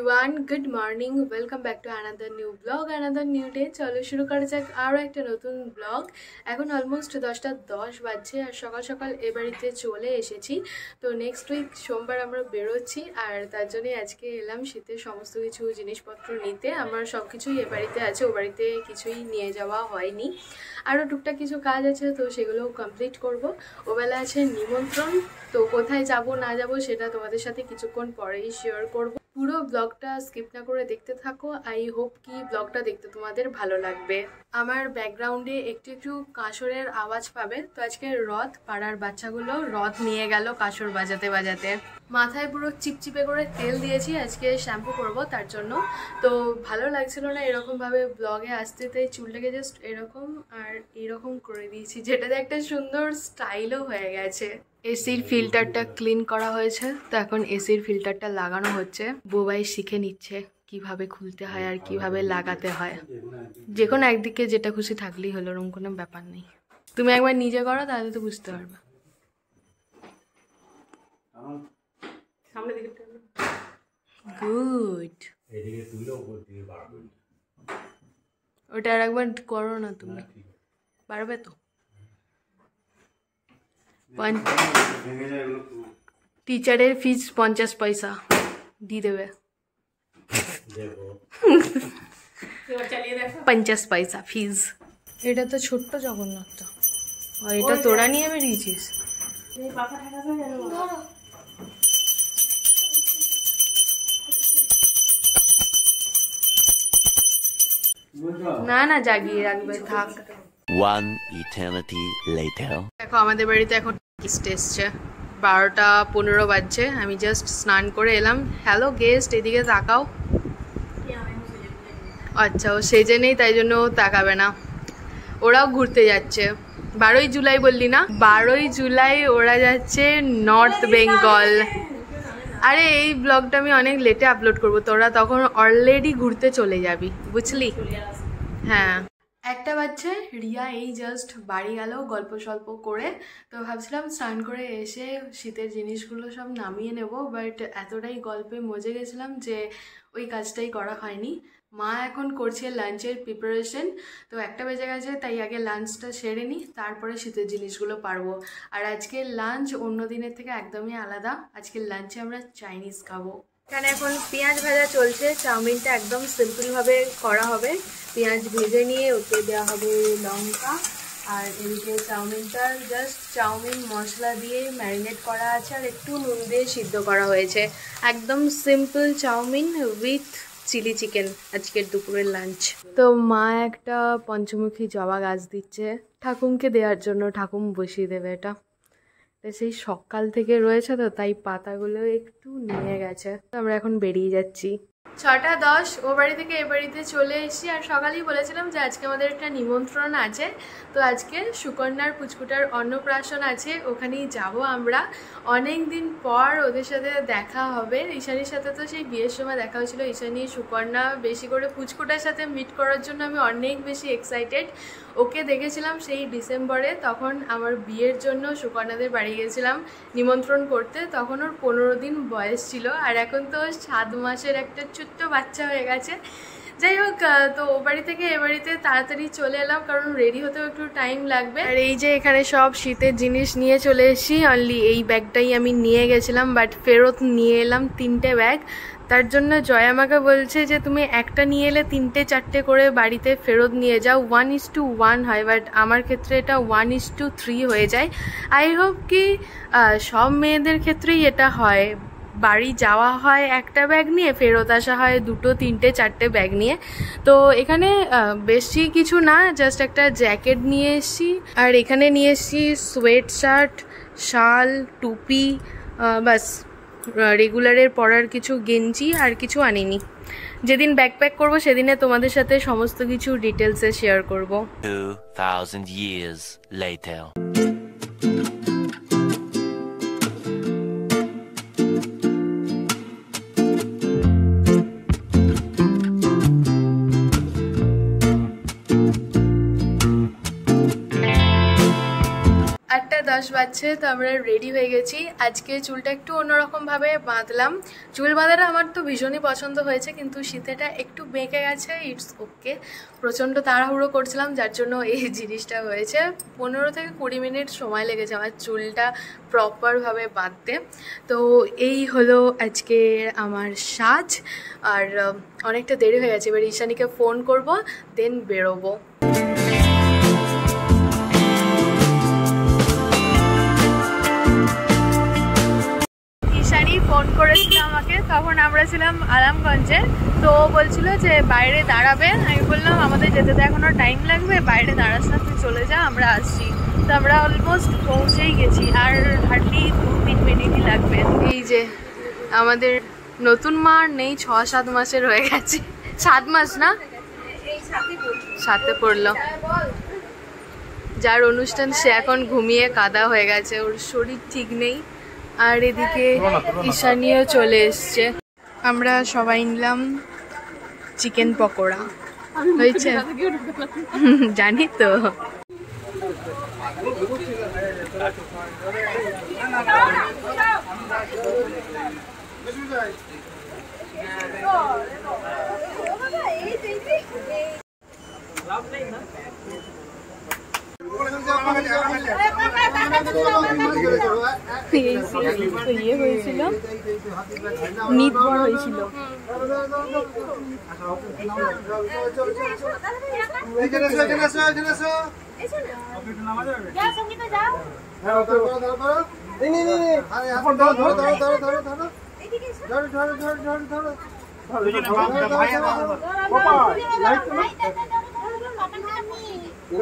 Everyone, good morning. Welcome back to another new blog, another new day. চলো শুরু করা যাক আরও একটা নতুন ব্লগ। এখন অলমোস্ট 10:10 বাজছে আর সকাল সকাল এ বাড়িতে চলে এসেছি। তো নেক্সট উইক সোমবার আমরা বেরোচ্ছি আর তার জন্যই আজকে এলাম শীতের সমস্ত কিছু জিনিসপত্র নিতে। আমার সব কিছুই এ বাড়িতে আছে, ও বাড়িতে কিছুই নিয়ে যাওয়া হয়নি। আরও টুকটাক কিছু কাজ আছে, তো সেগুলো কমপ্লিট করব। ওবেলা আছে নিমন্ত্রণ, তো কোথায় যাব না যাব সেটা তোমাদের সাথে কিছুক্ষণ পরেই শেয়ার করব। পুরো ব্লগটা স্কিপ না করে দেখতে থাকো। আই হোপ কি ব্লগটা দেখতে তোমাদের ভালো লাগবে। আমার ব্যাকগ্রাউন্ডে একটু একটু কাঁসরের আওয়াজ পাবে। তো আজকে রথ, পাড়ার বাচ্চাগুলো রথ নিয়ে গেল কাঁসর বাজাতে বাজাতে। মাথায় পুরো চিপচিপে করে তেল দিয়েছি, আজকে শ্যাম্পু করব তার জন্য। তো ভালো লাগছিল না এরকমভাবে ব্লগে আসতে, তাই চুলটাকে জাস্ট এরকম আর এরকম করে দিয়েছি, যেটাতে একটা সুন্দর স্টাইলও হয়ে গেছে। এসির ফিল্টারটা ক্লিন করা হয়েছে, তো এখন এসির ফিল্টারটা লাগানো হচ্ছে। বোবাই শিখে নিচ্ছে কিভাবে খুলতে হয় আর কিভাবে লাগাতে হয়। যে কোনো একদিকে যেটা খুশি থাকলেই হলো, ওরকম কোনো ব্যাপার নেই। তুমি একবার নিজে করো, তাহলে তো বুঝতে পারবে। গুড। ওটা আর একবার করো না, তুমি পারবে তো। টিচারের ফিস 50 পয়সা দিয়ে দেবে। 50 পয়সা ফিস। এটা তো ছোট্ট জগন্নাথ, আর এটা তোরা নিয়ে বেরিয়েছিস। না না, জাগিয়ে রাখবে, থাক। One eternity later. দেখো আমাদের বাড়িতে এখন গেস্ট এসছে। 12:15 বাজছে। আমি জাস্ট স্নান করে এলাম। হ্যালো গেস্ট, এদিকে তাকাও। আচ্ছা, ও সেজে নেই তাই জন্য তাকাবে না। ওরাও ঘুরতে যাচ্ছে। 12ই জুলাই বললি না? 12ই জুলাই ওরা যাচ্ছে নর্থ বেঙ্গল। আরে এই ব্লগটা আমি অনেক লেটে আপলোড করবো, তোরা তখন অলরেডি ঘুরতে চলে যাবি, বুঝলি? হ্যাঁ, 1টা বাজছে। রিয়া এই জাস্ট বাড়ি গেল গল্প সল্প করে। তো ভাবছিলাম স্নান করে এসে শীতের জিনিসগুলো সব নামিয়ে নেব, বাট এতটাই গল্পে মজে গেছিলাম যে ওই কাজটাই করা হয়নি। মা এখন করছে লাঞ্চের প্রিপারেশন। তো 1টা বেজে গেছে, তাই আগে লাঞ্চটা সেরে নিই, তারপরে শীতের জিনিসগুলো পারবো। আর আজকের লাঞ্চ অন্য দিনের থেকে একদমই আলাদা। আজকের লাঞ্চে আমরা চাইনিজ খাবো। এখানে এখন পেঁয়াজ ভাজা চলছে। চাউমিনটা একদম সিম্পলভাবে করা হবে। পেঁয়াজ ভেজে নিয়ে ওতে দেওয়া হবে লঙ্কা, আর এদিকে চাউমিনটা জাস্ট চাউমিন মশলা দিয়ে ম্যারিনেট করা আছে আর একটু নুন দিয়ে সিদ্ধ করা হয়েছে। একদম simple chowmein with chilli chicken আজকের দুপুরের লাঞ্চ। তো মা একটা পঞ্চমুখী জবা গাছ দিচ্ছে ঠাকুমকে দেওয়ার জন্য। ঠাকুম বসিয়ে দেবে এটা। সেই সকাল থেকে রয়েছে, তো তাই পাতাগুলো একটু নিয়ে গেছে। তো আমরা এখন বেরিয়ে যাচ্ছি। 6:10 ও বাড়ি থেকে এ বাড়িতে চলে এসেছি। আর সকালেই বলেছিলাম যে আজকে আমাদের একটা নিমন্ত্রণ আছে। তো আজকে সুকন্যার পুচকুটার অন্নপ্রাশন আছে, ওখানেই যাব আমরা। অনেক দিন পর ওদের সাথে দেখা হবে। ঈশানীর সাথে তো সেই বিয়ের সময় দেখা হয়েছিল। ঈশানী, সুকন্যা, বেশি করে পুচকুটার সাথে মিট করার জন্য আমি অনেক বেশি এক্সাইটেড। ওকে দেখেছিলাম সেই ডিসেম্বরে, তখন আমার বিয়ের জন্য সুকন্যাদের বাড়ি গেছিলাম নিমন্ত্রণ করতে। তখন ওর 15 দিন বয়স ছিল, আর এখন তো 7 মাসের একটা ছোট্ট বাচ্চা হয়ে গেছে। যাই হোক, তো ও বাড়ি থেকে এ বাড়িতে তাড়াতাড়ি চলে এলাম, কারণ রেডি হতেও একটু টাইম লাগবে। আর এই যে এখানে সব শীতের জিনিস নিয়ে চলে এসেছি। অনলি এই ব্যাগটাই আমি নিয়ে গেছিলাম, বাট ফেরত নিয়ে এলাম 3টে ব্যাগ। তার জন্য জয় আমাকে বলছে যে তুমি একটা নিয়ে এলে 3টে 4টে করে বাড়িতে ফেরত নিয়ে যাও। 1:1 হয়, বাট আমার ক্ষেত্রে এটা 1:3 হয়ে যায়। আই হোপ কি সব মেয়েদের ক্ষেত্রেই এটা হয়। বাড়ি যাওয়া হয় একটা ব্যাগ নিয়ে, ফেরত আসা হয় 2, 3, 4টে ব্যাগ নিয়ে। তো এখানে বেশি কিছু না, জাস্ট একটা জ্যাকেট নিয়ে এসেছি। আর এখানে নিয়ে এসেছি সোয়েট শার্ট, শাল, টুপি, বাস। রেগুলারের পরার কিছু গেঞ্জি আর কিছু আনিনি। যেদিন ব্যাকপ্যাক করবো সেদিনে তোমাদের সাথে সমস্ত কিছু ডিটেলসে শেয়ার করব। 2000 years later. 10 বাজছে, তো আমরা রেডি হয়ে গেছি। আজকে চুলটা একটু অন্যরকমভাবে বাঁধলাম। চুল বাঁধাটা আমার তো ভীষণই পছন্দ হয়েছে, কিন্তু শীতেটা একটু বেঁকে গেছে, ইটস ওকে। প্রচণ্ড তাড়াহুড়ো করছিলাম, যার জন্য এই জিনিসটা হয়েছে। 15 থেকে 20 মিনিট সময় লেগেছে আমার চুলটা প্রপারভাবে বাঁধতে। তো এই হলো আজকে আমার সাজ, আর অনেকটা দেরি হয়ে গেছে। এবার ঈশানীকে ফোন করব, দেন বেরোবো। ঈশানী ফোন করেছিল আমাকে, তখন আমরা ছিলাম আরামগঞ্জে। তো ও বলছিল যে বাইরে দাঁড়াবে। আমি বললাম আমাদের যেতে তো এখনো টাইম লাগবে, বাইরে দাঁড়াস না, তুই চলে যা, আমরা আসছি। তো আমরা অলমোস্ট পৌঁছেই গেছি, আর হার্ডলি 2-3 মিনিটই লাগবে। এই যে আমাদের নতুন মা নেই, 6-7 মাসের হয়ে গেছে। 7 মাস না, 7-এ পড়লো। যার অনুষ্ঠান সে এখন ঘুমিয়ে কাদা হয়ে গেছে, ওর শরীর ঠিক নেই। আর এদিকে ঈশানীও চলে এসছে। আমরা সবাই নিলাম চিকেন পকোড়া। হয়েছে জানি তো। ইয়ে হয়েছিল, নিট বড় হয়েছিল।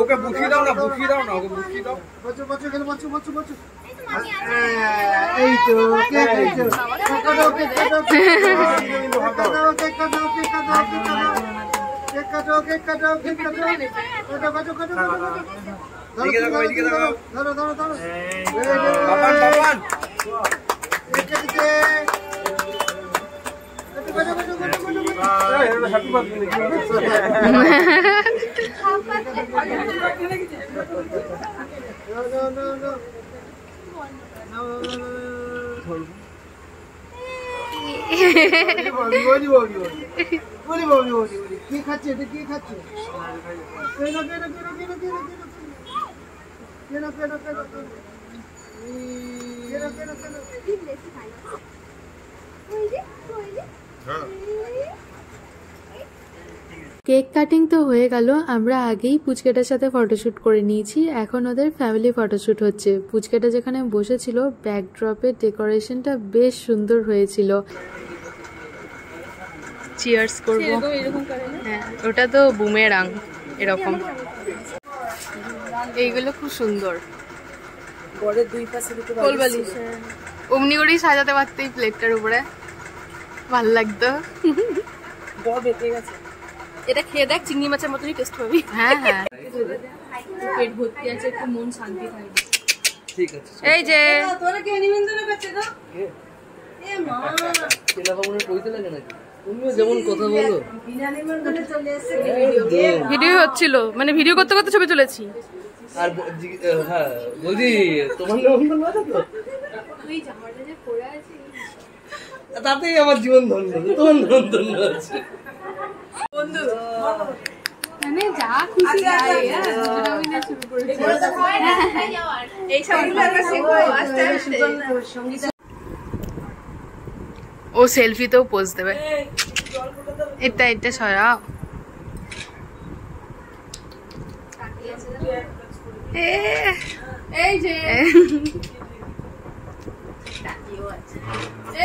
ওকে বুঝিয়ে দাও না, বুঝিয়ে দাও না, ওকে বুঝিয়ে দাও। বচ্চু বচ্চু গেল, বচ্চু বচ্চু বচ্চু। এই তো কে কইছো? কাটো কে কাটো কে কাটো কে কাটো কে কাটো কে কাটো কে কাটো কে কাটো কাটো কাটো কাটো কাটো। এদিকে দেখো, এদিকে দেখো। ধরো ধরো ধরো। বাবান বাবান। এদিকে এদিকে। কাটো কাটো কাটো কাটো কাটো। এই হ্যাপি বার্থডে। কি খাচ্ছে এটা, কি খাচ্ছে? কেক কাটিং তো হয়ে গেল। আমরা আগেই পুচকেটার সাথে ফটোশ্যুট করে নিয়েছি, এখন ওদের ফ্যামিলি ফটোশ্যুট হচ্ছে। পুচকেটা যেখানে বসেছিল, ব্যাকড্রপের ডেকোরেশনটা বেশ সুন্দর হয়েছিল। চিয়ার্স করব। হ্যাঁ, ওটা তো বুমেরাং এরকম। এইগুলো খুব সুন্দর। অমনি করেই সাজাতে পারতেই প্লেটটার উপরে, ভাল লাগতো। এটা খেয়ে দেখ, চিংড়ি মাছের মতনই টেস্ট পাবি। হ্যাঁ হ্যাঁ, পেট ভর্তি আছে, একটু মন শান্তি থাকবে। ঠিক আছে। এই যে তোরা কে নিমন্ত্রণ করছে গো? এ মা, তেলা বাবুর কইতে লাগে নাকি? তুমিও যেমন কথা বলো। বিনা নিমন্ত্রণে চলে এসেছে। ভিডিও হচ্ছিল, মানে ভিডিও করতে করতে ছবি তুলেছি। আর হ্যাঁ বৌদি, তোমার নিমন্ত্রণ না তো? তুই জামাটা যে পরে আছিস, তাতেই আমার জীবন ধন্য, তোমার নিমন্ত্রণ আছে। বন্ধু মানে যা খুশি তাই। আমি না শুরু করেছি এই সবগুলো আমরা শিখবো আস্তে আস্তে। ও সেলফিতেও পোজ দেবে। এটা এটা সরাও। এই যে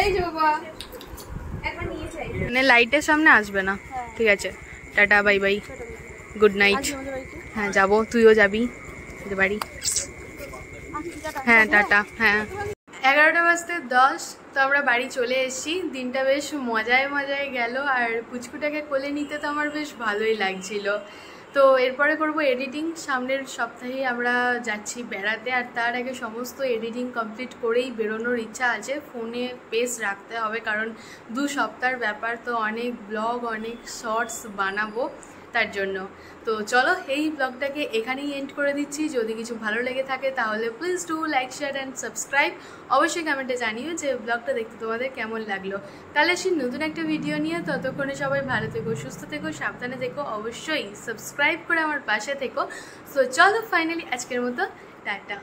এই যে বাবা মানে লাইটের সামনে আসবে না। ঠিক আছে, tata, bye bye, good night. হ্যাঁ যাবো, তুইও যাবি বাড়ি। হ্যাঁ টাটা। হ্যাঁ 11:10 তো আমরা বাড়ি চলে এসেছি। দিনটা বেশ মজায় মজায় গেল, আর পুচকুটাকে কোলে নিতে তো আমার বেশ ভালোই লাগছিল। তো এরপরে করব এডিটিং। সামনের সপ্তাহে আমরা যাচ্ছি বেড়াতে, আর তার আগে সমস্ত এডিটিং কমপ্লিট করেই বেরোনোর ইচ্ছা আছে। ফোনে পেস রাখতে হবে, কারণ 2 সপ্তাহের ব্যাপার, তো অনেক ব্লগ অনেক শর্টস বানাবো। তার জন্য। তো চলো এই ব্লগটাকে এখানেই এন্ড করে দিচ্ছি। যদি কিছু ভালো লেগে থাকে তাহলে please do like, share and subscribe. অবশ্যই কমেন্টে জানিও যে ব্লগটা দেখতে তোমাদের কেমন লাগলো। কাল আসি নতুন একটা ভিডিও নিয়ে। ততক্ষণে সবাই ভালো থেকো, সুস্থ থেকো, সাবধানে থেকো। অবশ্যই সাবস্ক্রাইব করে আমার পাশে থেকো। সো চলো ফাইনালি আজকের মতো টাটা।